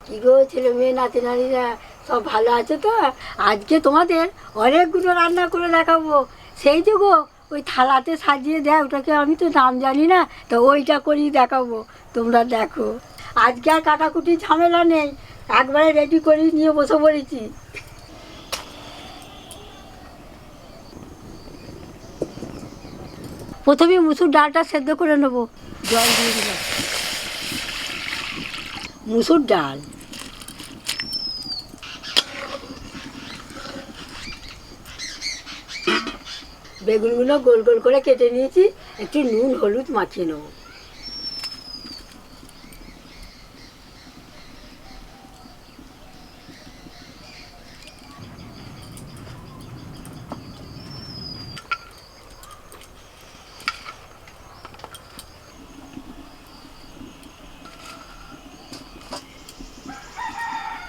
কি গো ছেলে মেয়ে নাতি নারীরা সব ভালো আছে তো? আজকে তোমাদের অনেকগুলো রান্না করে দেখাবো। সেই যে গো ওই থালাতে সাজিয়ে দেয়, ওটাকে আমি তো নাম জানি না, তো ওইটা করেই দেখাবো। তোমরা দেখো, আজকে আর কাটাকুটি ঝামেলা নেই, একবারে রেডি করে নিয়ে বসে পড়েছি। প্রথমে মুসুর ডালটা সেদ্ধ করে নেবো, জল দিয়ে দিলাম। মুসুর ডাল, বেগুনগুলো গোল গোল করে কেটে নিয়েছি, একটু নুন হলুদ মাখিয়ে নেব।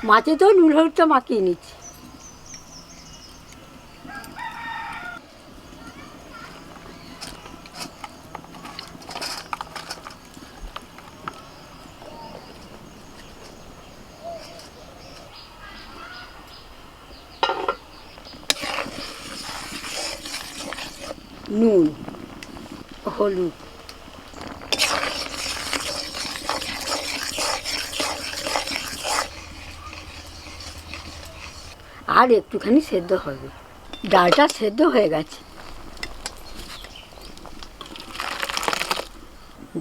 মাছে তো নুন হলুদটা মাখিয়ে নিচ্ছি। নুন হলুদ, আর একটুখানি সেদ্ধ হবে। ডালটা সেদ্ধ হয়ে গেছে,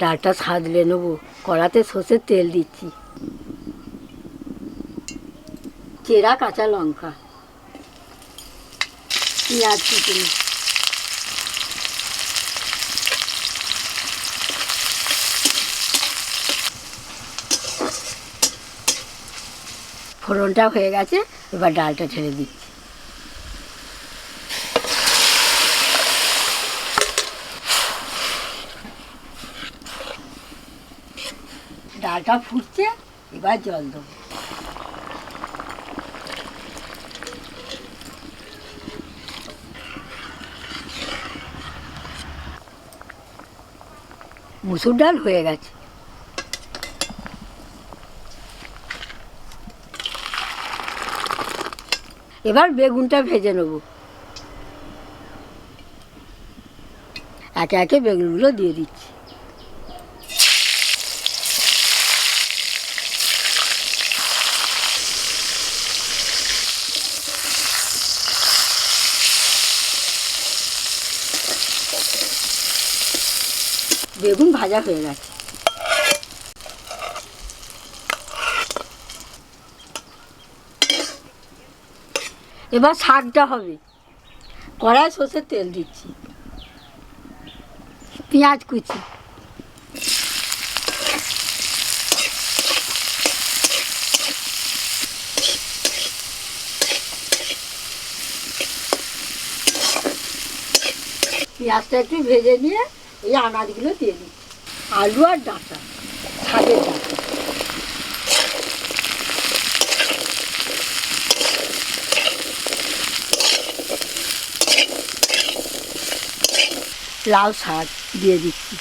ডালটা সাজলে নেবো। কড়াতে সর্ষের তেল দিচ্ছি, চেরা কাঁচা লঙ্কা, পেঁয়াজ কুচি, ফোড়নটা হয়ে গেছে, এবার ডালটা ঢেলে দিচ্ছি। ডালটা ফুটছে, এবার জল দেবো। মুসুর ডাল হয়ে গেছে, এবার বেগুনটা ভেজে নেব। একে একে বেগুনগুলো দিয়ে দিচ্ছি। বেগুন ভাজা হয়ে গেছে, এবার শাকটা হবে। কড়ায় সর্ষের তেল দিচ্ছি, পেঁয়াজ কুচি, পেঁয়াজটা একটু ভেজে নিয়ে এই আনাজগুলো দিয়ে দিচ্ছি। আলু আর ডাঁটা, শাকের ডাঁটা, লাউ শাক দিয়ে দিচ্ছি।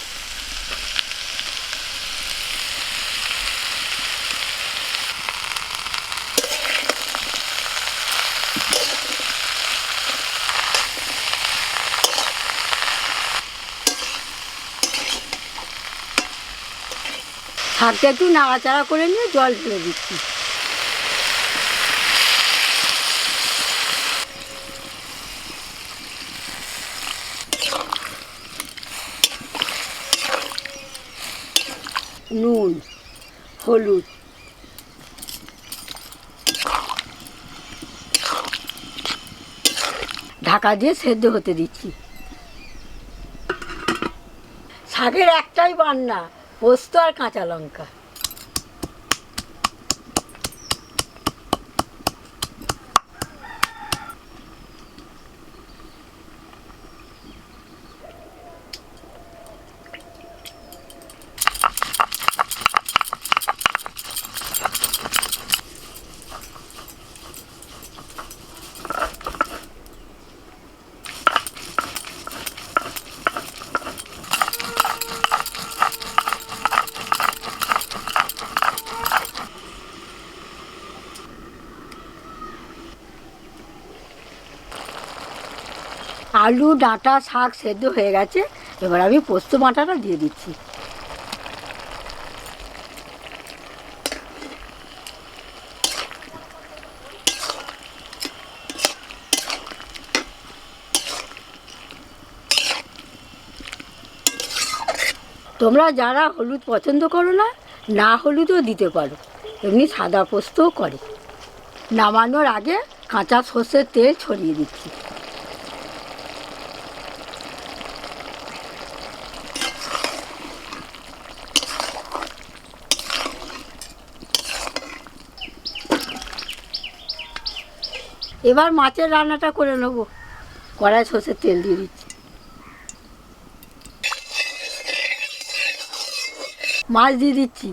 শাকটা একটু নাড়াচাড়া করে নিয়ে জল ঢেলে দিচ্ছি। নুন হলুদ, ঢাকা দিয়ে সেদ্ধ হতে দিচ্ছি। শাকের একটাই বান্না, পোস্ত আর কাঁচা লঙ্কা। আলু ডাঁটা শাক সেদ্ধ হয়ে গেছে, এবার আমি পোস্ত বাটাটা দিয়ে দিচ্ছি। তোমরা যারা হলুদ পছন্দ করো না, না হলুদও দিতে পারো, এমনি সাদা পোস্তও করে। নামানোর আগে কাঁচা সর্ষের তেল ছড়িয়ে দিচ্ছি। এবার মাছের রান্নাটা করে নেবো। কড়াই সর্ষের তেল দিয়ে দিচ্ছি, মাছ দিয়ে দিচ্ছি।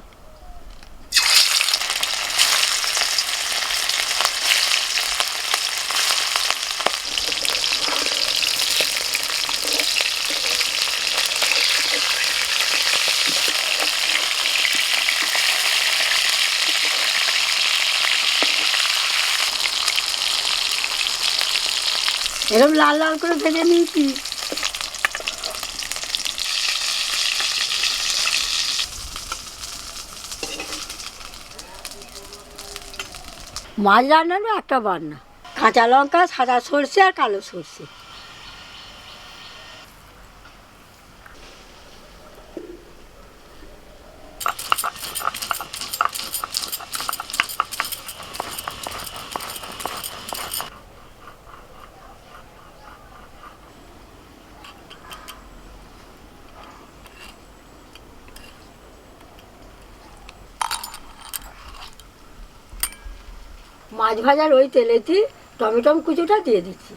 এরকম লাল লাল করে ভেজে নিয়েছি। মাছ রান্নারও একটা বান্না, কাঁচা লঙ্কা, সাদা সর্ষে আর কালো সর্ষে। মাছ ভাজার ওই তেলেতে টমেটো কুচোটা দিয়ে দিচ্ছি।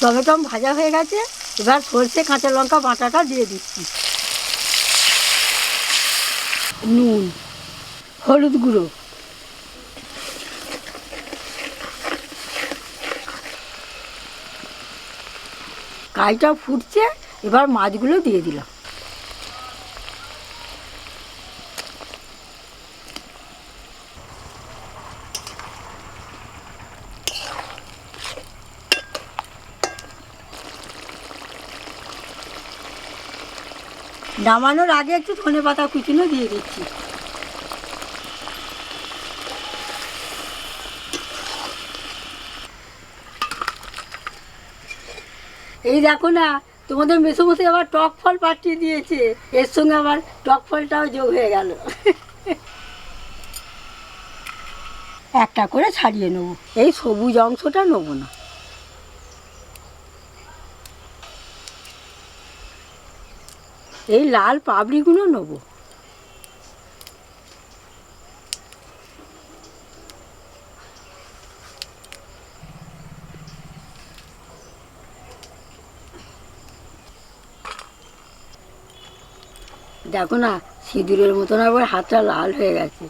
টমেটো ভাজা হয়ে গেছে, এবার সর্ষে কাঁচা লঙ্কা বাটাটা দিয়ে দিচ্ছি। নুন, হলুদ গুঁড়ো, কাইটা ফুটছে, এবার মাছগুলো দিয়ে দিলাম। নামানোর আগে একটু ধনেপাতা কুচিনো দিয়ে দিচ্ছি। এই দেখো না, তোমাদের মেসোমশাই আবার টক ফল পাঠিয়ে দিয়েছে, এর সঙ্গে আবার টক ফলটাও যোগ হয়ে গেল। একটা করে ছাড়িয়ে নেবো, এই সবুজ অংশটা নেবো না। এই লাল পাপড়িগুলো নেবো। দেখো না, সিঁদুরের মতন আবার হাতটা লাল হয়ে গেছে।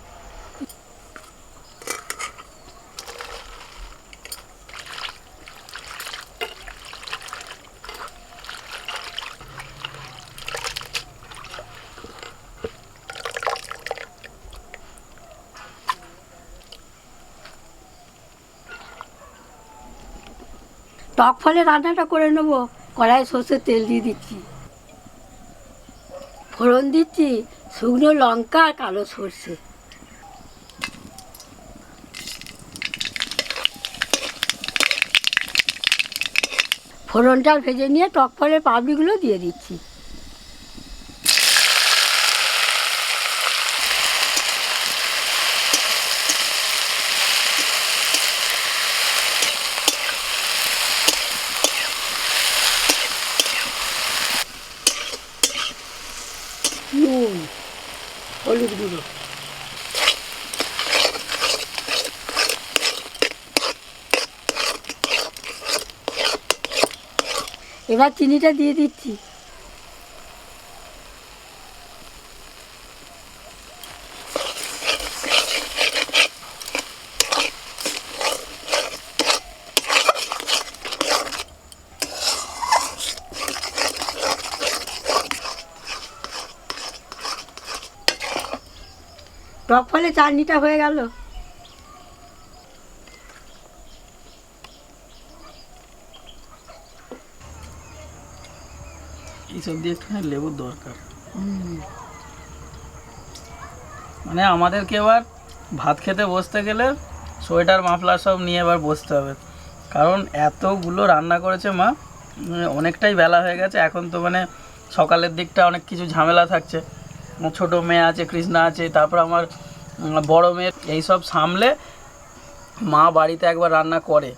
টক ফলের রান্নাটা করে নেবো। কড়াই সর্ষের তেল দিয়ে দিচ্ছি, ফোড়ন দিচ্ছি শুকনো লঙ্কা আর কালো সর্ষে। ফোড়নটা ভেজে নিয়ে টক ফলের পাপড়িগুলো দিয়ে দিচ্ছি। নুন, হলুদ গুঁড়ো, এবার চিনিটা দিয়ে দিচ্ছি। টক ফলে চাটনিটা হয়ে গেল। এইসব দিয়ে একটুখানি লেবুর দরকার। মানে আমাদেরকে এবার ভাত খেতে বসতে গেলে সোয়েটার মাফলার সব নিয়ে এবার বসতে হবে, কারণ এতগুলো রান্না করেছে মা। অনেকটাই বেলা হয়ে গেছে এখন তো, মানে সকালের দিকটা অনেক কিছু ঝামেলা থাকছে। ছোট মেয়ে আছে, কৃষ্ণা আছে, তারপর আমার বড় মেয়ে, এইসব সামলে মা বাড়িতে একবার রান্না করে,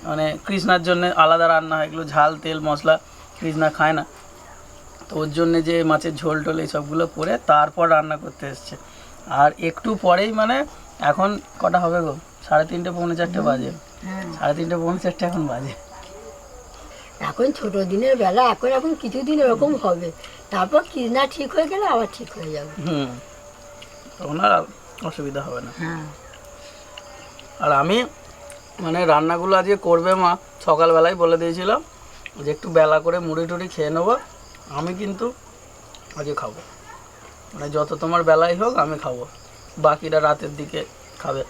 মানে কৃষ্ণার জন্য আলাদা রান্না হয়, এগুলো ঝাল তেল মশলা কৃষ্ণা খায় না, তো ওর জন্যে যে মাছের ঝোল টোল এইসবগুলো করে তারপর রান্না করতে এসছে। আর একটু পরেই, মানে এখন কটা হবে গো, 3:30 পৌনে 4টে বাজে। 3:30 পৌনে 4টে এখন বাজে। এখন ছোট দিনের বেলা, এখন কিছুদিন এরকম হবে, তারপর কৃষ্ণা ঠিক হয়ে গেলে আবার ঠিক হয়ে যাবে। তখন আর অসুবিধা হবে না। হ্যাঁ। আর আমি মানে রান্নাগুলো আজকে করবে মা, সকালবেলায় বলে দিয়েছিলাম যে একটু বেলা করে মুড়ি টুড়ি খেয়ে নেবো। আমি কিন্তু আজকে খাবো, মানে যত তোমার বেলাই হোক আমি খাবো, বাকিরা রাতের দিকে খাবে।